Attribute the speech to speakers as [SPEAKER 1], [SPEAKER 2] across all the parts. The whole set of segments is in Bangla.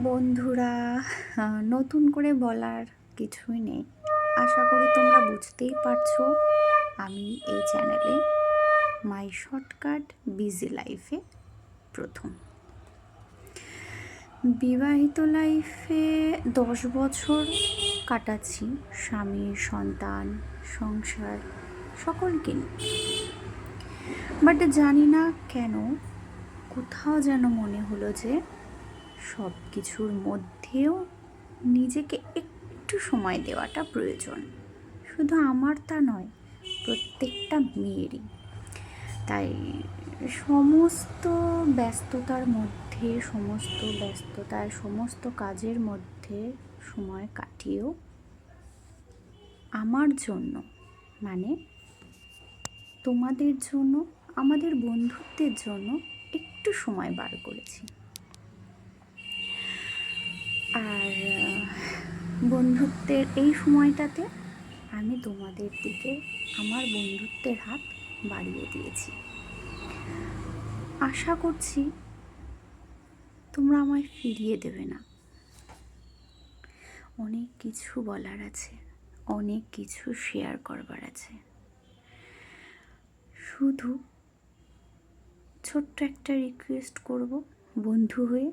[SPEAKER 1] বন্ধুরা, নতুন করে বলার কিছুই নেই। আশা করি তোমরা বুঝতেই পারছো আমি এই চ্যানেলে মাই শর্টকাট বিজি লাইফে প্রথম। বিবাহিত লাইফে 10 বছর কাটাচ্ছি, স্বামী, সন্তান, সংসার সকলকে নিয়ে। বাট জানি না কেন কোথাও যেন মনে হলো যে সব কিছুর মধ্যেও নিজেকে একটু সময় দেওয়াটা প্রয়োজন। শুধু আমার তা নয়, প্রত্যেকটা মেয়েরই। তাই সমস্ত ব্যস্ততার সমস্ত কাজের মধ্যে সময় কাটিয়েও আমার জন্য, মানে তোমাদের জন্য, আমাদের বন্ধুত্বের জন্য একটু সময় বার করেছি। আর বন্ধুত্বের এই সময়টাতে আমি তোমাদের দিকে আমার বন্ধুত্বের হাত বাড়িয়ে দিয়েছি। আশা করছি তোমরা আমায় ফিরিয়ে দেবে না। অনেক কিছু বলার আছে, অনেক কিছু শেয়ার করবার আছে। শুধু ছোট্ট একটা রিকোয়েস্ট করব, বন্ধু হয়ে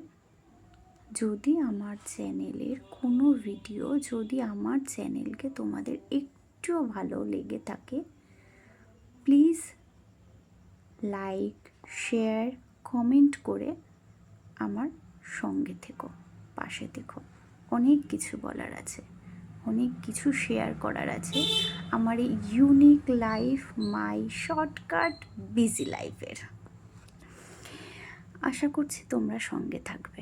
[SPEAKER 1] যদি আমার চ্যানেলের কোনো ভিডিও, যদি আমার চ্যানেলকে তোমাদের একটুও ভালো লেগে থাকে, প্লিজ লাইক, শেয়ার, কমেন্ট করে আমার সঙ্গে থেকো, পাশে থেকো। অনেক কিছু বলার আছে, অনেক কিছু শেয়ার করার আছে আমার এই ইউনিক লাইফ, মাই শর্টকাট বিজি লাইফের। আশা করছি তোমরা সঙ্গে থাকবে।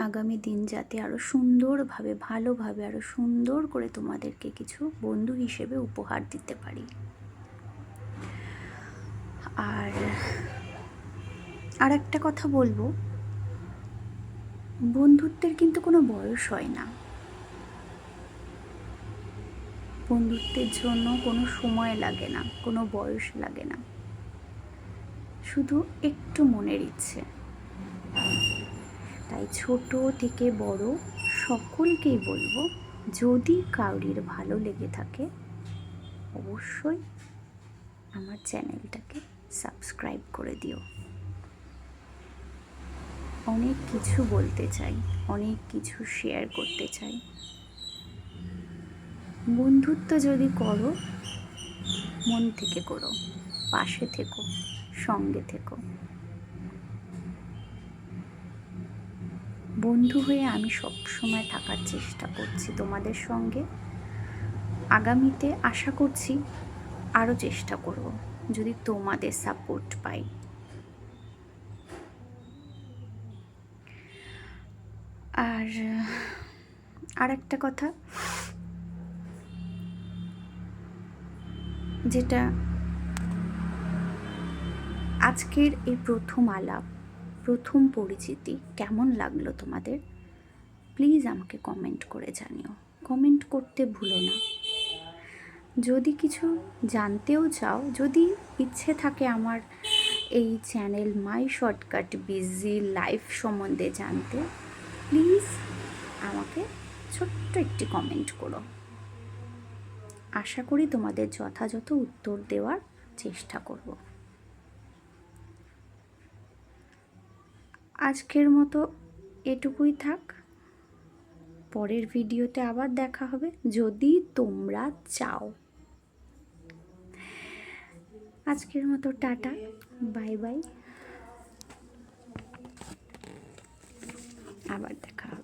[SPEAKER 1] আগামী দিন যাতে আরও সুন্দরভাবে, ভালোভাবে, আরও সুন্দর করে তোমাদেরকে কিছু বন্ধু হিসেবে উপহার দিতে পারি। আর একটা কথা বলবো, বন্ধুত্বের কিন্তু কোনো বয়স হয় না। বন্ধুত্বের জন্য কোনো সময় লাগে না, কোনো বয়স লাগে না, শুধু একটু মনের ইচ্ছে। তাই ছোট থেকে বড় সকলকেই বলবো, যদি কাউরির ভালো লেগে থাকে অবশ্যই আমার চ্যানেলটাকে সাবস্ক্রাইব করে দিও। অনেক কিছু বলতে চাই, অনেক কিছু শেয়ার করতে চাই। বন্ধুত্ব যদি করো, মন থেকে করো, পাশে থেকো, সঙ্গে থেকো। বন্ধু হয়ে আমি সবসময় থাকার চেষ্টা করছি তোমাদের সঙ্গে। আগামীতে আশা করছি আরও চেষ্টা করব, যদি তোমাদের সাপোর্ট পাই। আর একটা কথা, যেটা আজকের এই প্রথম আলাপ, প্রথম পরিচিতি কেমন লাগলো তোমাদের, প্লিজ আমাকে কমেন্ট করে জানিও। কমেন্ট করতে ভুলো না। যদি কিছু জানতেও চাও, যদি ইচ্ছে থাকে আমার এই channel my shortcut busy life সম্বন্ধে জানতে, প্লিজ আমাকে ছোট্ট একটি কমেন্ট করো। আশা করি তোমাদের যথাযথ উত্তর দেওয়ার চেষ্টা করব। আজকের মতো এটুকুই থাক। পরের ভিডিওতে আবার দেখা হবে, যদি তোমরা চাও। আজকের মতো টাটা, বাই বাই, আবার দেখা হবে।